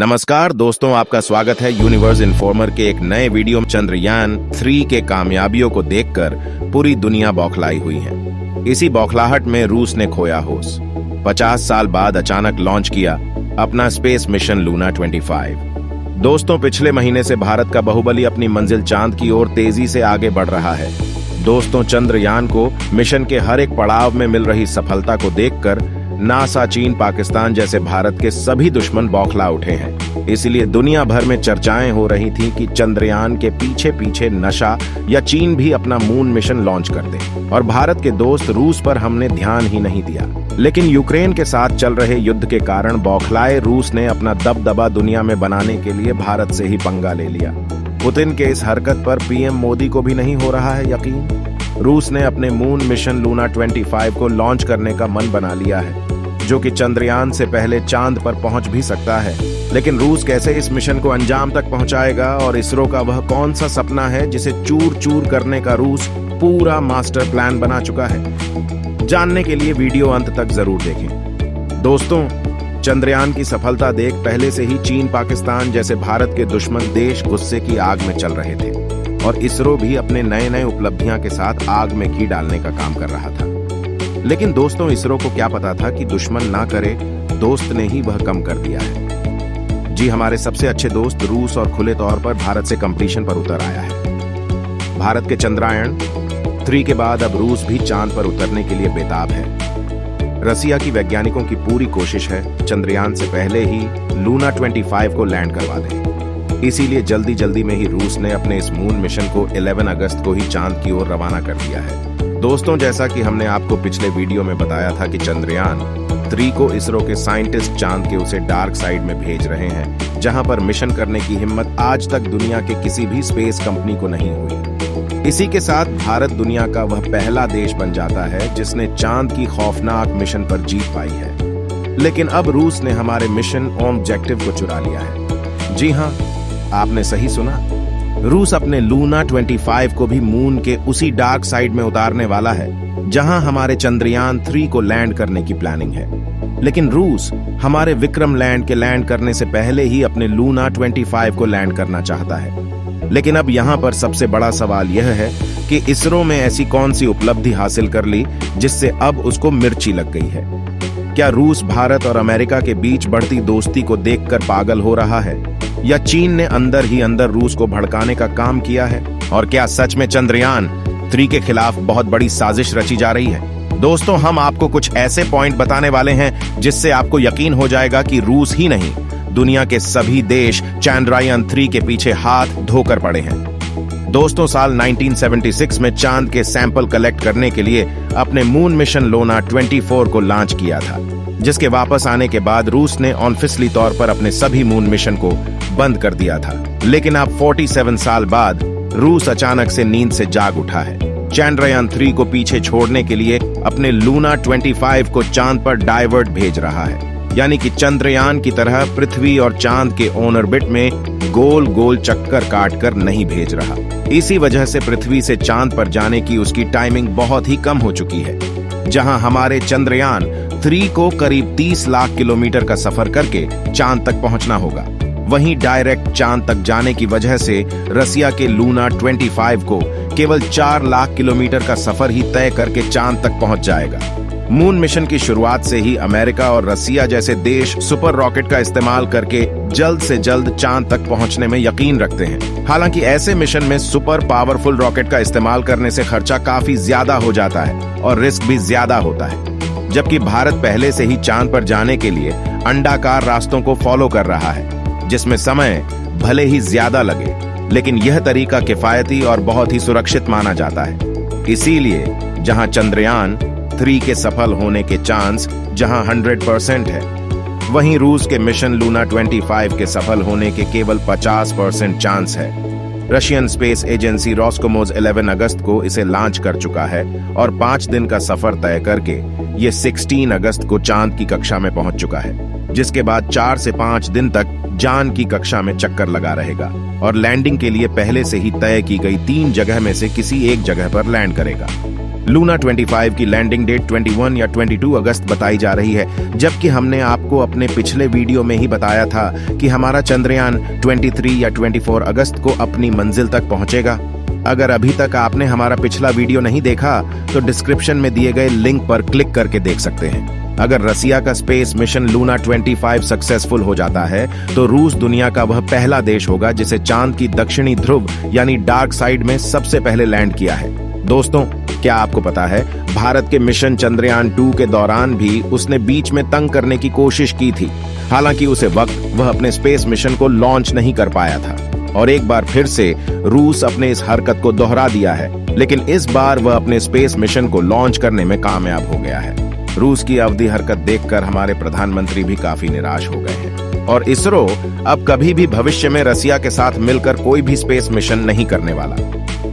नमस्कार दोस्तों, आपका स्वागत है यूनिवर्स इन्फॉर्मर के एक नए वीडियो में। चंद्रयान 3 के कामयाबियों को देखकर पूरी दुनिया बौखलाई हुई है। इसी बौखलाहट में रूस ने खोया होश। 50 साल बाद अचानक लॉन्च किया अपना स्पेस मिशन लूना 25। दोस्तों, पिछले महीने से भारत का बाहुबली अपनी मंजिल चांद की ओर तेजी से आगे बढ़ रहा है। दोस्तों, चंद्रयान को मिशन के हर एक पड़ाव में मिल रही सफलता को देखकर नासा, चीन, पाकिस्तान जैसे भारत के सभी दुश्मन बौखला उठे हैं। इसलिए दुनिया भर में चर्चाएं हो रही थीं कि चंद्रयान के पीछे पीछे नशा या चीन भी अपना मून मिशन लॉन्च कर दे। और भारत के दोस्त रूस पर हमने ध्यान ही नहीं दिया। लेकिन यूक्रेन के साथ चल रहे युद्ध के कारण बौखलाए रूस ने अपना दबदबा दुनिया में बनाने के लिए भारत से ही पंगा ले लिया। पुतिन के इस हरकत पर पीएम मोदी को भी नहीं हो रहा है यकीन। रूस ने अपने मून मिशन लूना 25 को लॉन्च करने का मन बना लिया है, जो कि चंद्रयान से पहले चांद पर पहुंच भी सकता है। लेकिन रूस कैसे इस मिशन को अंजाम तक पहुंचाएगा और इसरो का वह कौन सा सपना है जिसे चूर चूर करने का रूस पूरा मास्टर प्लान बना चुका है, जानने के लिए वीडियो अंत तक जरूर देखें। दोस्तों, चंद्रयान की सफलता देख पहले से ही चीन, पाकिस्तान जैसे भारत के दुश्मन देश गुस्से की आग में चल रहे थे और इसरो भी अपने नए नए उपलब्धियां के साथ आग में घी डालने का काम कर रहा था। लेकिन दोस्तों, इसरो को क्या पता था कि दुश्मन ना करे, दोस्त ने ही वह कम कर दिया है। जी, हमारे सबसे अच्छे दोस्त रूस और खुले तौर पर भारत से कंपटीशन पर उतर आया है। भारत के चंद्रयान 3 के बाद अब रूस भी चांद पर उतरने के लिए बेताब है। रसिया की वैज्ञानिकों की पूरी कोशिश है चंद्रयान से पहले ही लूना 25 को लैंड करवा दें। इसीलिए जल्दी जल्दी में ही रूस ने अपने इस मून मिशन को 11 अगस्त को ही चांद की ओर रवाना कर दिया है। दोस्तों, जैसा कि हमने आपको पिछले वीडियो में बताया था कि चंद्रयान 3 को इसरो के साइंटिस्ट चांद के उसे डार्क साइड में भेज रहे हैं, जहां पर मिशन करने की हिम्मत आज तक दुनिया के किसी भी स्पेस कंपनी को नहीं हुई। इसी के साथ भारत दुनिया का वह पहला देश बन जाता है जिसने चांद की खौफनाक मिशन पर जीत पाई है। लेकिन अब रूस ने हमारे मिशन ऑब्जेक्टिव को चुरा लिया है। जी हाँ, आपने सही सुना, रूस अपने लूना 25 को भी मून के उसी डार्क साइड में उतारने वाला है जहां हमारे चंद्रयान 3 को लैंड करने की प्लानिंग है। लेकिन रूस हमारे विक्रम लैंड के लैंड करने से पहले ही अपने लूना 25 को लैंड करना चाहता है। लेकिन अब यहां पर सबसे बड़ा सवाल यह है कि इसरो में ऐसी कौन सी उपलब्धि हासिल कर ली जिससे अब उसको मिर्ची लग गई है। क्या रूस भारत और अमेरिका के बीच बढ़ती दोस्ती को देखकर पागल हो रहा है, या चीन ने अंदर ही अंदर रूस को भड़काने का काम किया है? और क्या सच में चंद्रयान 3 के खिलाफ बहुत बड़ी साजिश रची जा रही है? दोस्तों, हम आपको कुछ ऐसे पॉइंट बताने वाले हैं जिससे आपको यकीन हो जाएगा कि रूस ही नहीं, दुनिया के सभी देश चंद्रयान 3 के पीछे हाथ धोकर पड़े हैं। दोस्तों, साल 1976 में चांद के सैंपल कलेक्ट करने के लिए अपने मून मिशन लूना 24 को लॉन्च किया था, जिसके वापस आने के बाद रूस ने ऑफिशियली तौर पर अपने सभी मून मिशन को बंद कर दिया था। लेकिन अब 47 साल बाद रूस अचानक से नींद से जाग उठा है। चंद्रयान 3 को पीछे छोड़ने के लिए अपने लूना 25 को चांद पर डाइवर्ट भेज रहा है, यानी कि चंद्रयान की तरह पृथ्वी और चांद के ऑर्बिट में गोल गोल चक्कर काटकर नहीं भेज रहा। इसी वजह से पृथ्वी से चांद पर जाने की उसकी टाइमिंग बहुत ही कम हो चुकी है। जहां हमारे चंद्रयान 3 को करीब 30 लाख किलोमीटर का सफर करके चांद तक पहुंचना होगा, वहीं डायरेक्ट चांद तक जाने की वजह से रसिया के लूना 25 को केवल 4 लाख किलोमीटर का सफर ही तय करके चांद तक पहुंच जाएगा। मून मिशन की शुरुआत से ही अमेरिका और रसिया जैसे देश सुपर रॉकेट का इस्तेमाल करके जल्द से जल्द चांद तक पहुंचने में यकीन रखते हैं। हालांकि ऐसे मिशन में सुपर पावरफुल रॉकेट का इस्तेमाल करने से खर्चा काफी ज्यादा हो जाता है और रिस्क भी ज्यादा होता है। जबकि भारत पहले से ही चांद पर जाने के लिए अंडाकार रास्तों को फॉलो कर रहा है, जिसमें समय भले ही ज्यादा लगे, लेकिन यह तरीका किफायती और बहुत ही सुरक्षित माना जाता है। इसीलिए जहां चंद्रयान 3 के सफल होने के चांस जहां 100% है, वहीं रूस के मिशन लूना 25 के सफल होने के केवल 50% चांस है। रशियन स्पेस एजेंसी रोस्कोमोस 11 अगस्त को इसे लॉन्च कर चुका है और 5 दिन का सफर तय करके ये 16 अगस्त को चांद की कक्षा में पहुंच चुका है, जिसके बाद 4 से 5 दिन तक जान की कक्षा में चक्कर लगा रहेगा और लैंडिंग के लिए पहले से ही तय की गई 3 जगह में से किसी एक जगह पर लैंड करेगा। लूना 25 की लैंडिंग डेट 21 या 22 अगस्त बताई जा रही है, जबकि हमने आपको अपने पिछले वीडियो में ही बताया था कि हमारा चंद्रयान 23 या 24 अगस्त को अपनी मंजिल तक पहुंचेगा। अगर अभी तक आपने हमारा पिछला वीडियो नहीं देखा तो डिस्क्रिप्शन में दिए गए लिंक पर क्लिक करके देख सकते हैं। अगर रसिया का स्पेस मिशन लूना 25 सक्सेसफुल हो जाता है तो रूस दुनिया का वह पहला देश होगा जिसे चांद की दक्षिणी ध्रुव यानी डार्क साइड में सबसे पहले लैंड किया है। दोस्तों, क्या आपको पता है भारत के मिशन चंद्रयान 2 के दौरान भी उसने बीच में तंग करने की कोशिश की थी। हालांकि उसे वक्त वह अपने स्पेस मिशन को लॉन्च नहीं कर पाया था और एक बार फिर से रूस अपने इस हरकत को दोहरा दिया है, लेकिन इस बार वह अपने स्पेस मिशन को लॉन्च करने में कामयाब हो गया है। रूस की अवधि हरकत देखकर हमारे प्रधानमंत्री भी काफी निराश हो गए हैं और इसरो अब कभी भी भविष्य में रसिया के साथ मिलकर कोई भी स्पेस मिशन नहीं करने वाला।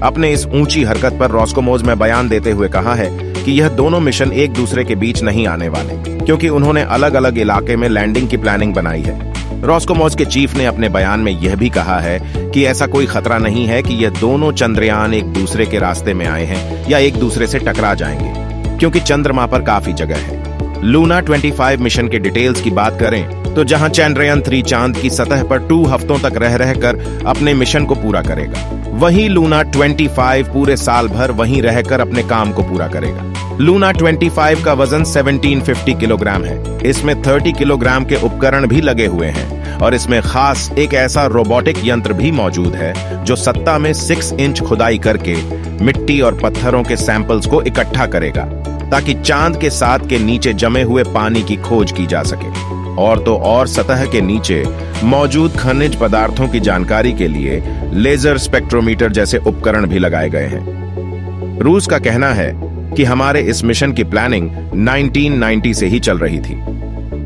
अपने इस ऊंची हरकत पर रोस्कोमोस में बयान देते हुए कहा है कि यह दोनों मिशन एक दूसरे के बीच नहीं आने वाले, क्योंकि उन्होंने अलग अलग इलाके में लैंडिंग की प्लानिंग बनाई है। रोस्कोमोस के चीफ ने अपने बयान में यह भी कहा है कि ऐसा कोई खतरा नहीं है कि यह दोनों चंद्रयान एक दूसरे के रास्ते में आए हैं या एक दूसरे से टकरा जाएंगे, क्योंकि चंद्रमा पर काफी जगह है। लूना 25 मिशन के डिटेल्स की बात करें तो जहां चंद्रयान 3 चांद की सतह पर 2 हफ्तों तक रह रहकर अपने मिशन को पूरा करेगा, वहीं लूना 25 पूरे साल भर वहीं रहकर अपने काम को पूरा करेगा। लूना 25 का वजन 1750 किलोग्राम है। इसमें 30 किलोग्राम के उपकरण भी लगे हुए हैं और इसमें खास एक ऐसा रोबोटिक यंत्र भी मौजूद है जो सत्ता में 6 इंच खुदाई करके मिट्टी और पत्थरों के सैंपल्स को इकट्ठा करेगा ताकि चांद के साथ के नीचे जमे हुए पानी की खोज की जा सके। और तो और सतह के नीचे मौजूद खनिज पदार्थों की जानकारी के लिए लेजर स्पेक्ट्रोमीटर जैसे उपकरण भी लगाए गए हैं। रूस का कहना है कि हमारे इस मिशन की प्लानिंग 1990 से ही चल रही थी,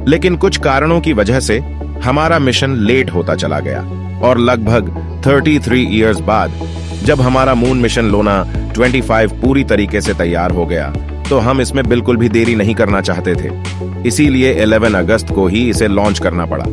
लेकिन कुछ कारणों की वजह से हमारा मिशन लेट होता चला गया और लगभग 33 इयर्स बाद जब हमारा मून मिशन लूना 25 पूरी तरीके से तैयार हो गया तो हम इसमें बिल्कुल भी देरी नहीं करना चाहते थे। इसीलिए 11 अगस्त को ही इसे लॉन्च करना पड़ा।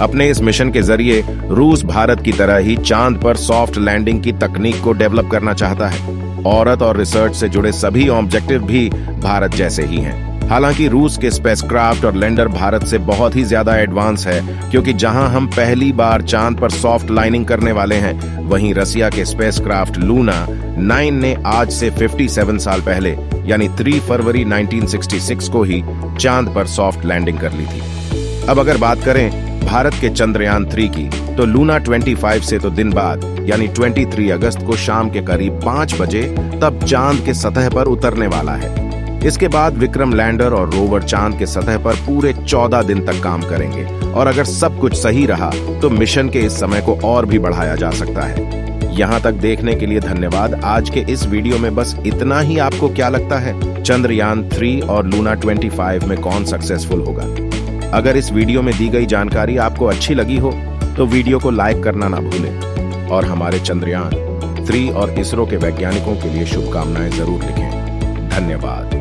अपने इस मिशन के जरिए रूस भारत की तरह ही चांद पर सॉफ्ट लैंडिंग की तकनीक को डेवलप करना चाहता है। औरत और रिसर्च से जुड़े सभी ऑब्जेक्टिव भी भारत जैसे ही हैं। हालांकि रूस के स्पेसक्राफ्ट और लैंडर भारत से बहुत ही ज्यादा एडवांस है, क्योंकि जहां हम पहली बार चांद पर सॉफ्ट लाइनिंग करने वाले हैं, वहीं रसिया के स्पेसक्राफ्ट लूना 9 ने आज से 57 साल पहले यानी 3 फरवरी 1966 को ही चांद पर सॉफ्ट लैंडिंग कर ली थी। अब अगर बात करें भारत के चंद्रयान 3 की, तो लूना 25 से तो दिन बाद यानी 23 अगस्त को शाम के करीब 5 बजे तब चांद के सतह पर उतरने वाला है। इसके बाद विक्रम लैंडर और रोवर चांद के सतह पर पूरे 14 दिन तक काम करेंगे और अगर सब कुछ सही रहा तो मिशन के इस समय को और भी बढ़ाया जा सकता है। यहाँ तक देखने के लिए धन्यवाद। आज के इस वीडियो में बस इतना ही। आपको क्या लगता है, चंद्रयान 3 और लूना 25 में कौन सक्सेसफुल होगा? अगर इस वीडियो में दी गई जानकारी आपको अच्छी लगी हो तो वीडियो को लाइक करना ना भूलें और हमारे चंद्रयान 3 और इसरो के वैज्ञानिकों के लिए शुभकामनाएं जरूर लिखें। धन्यवाद।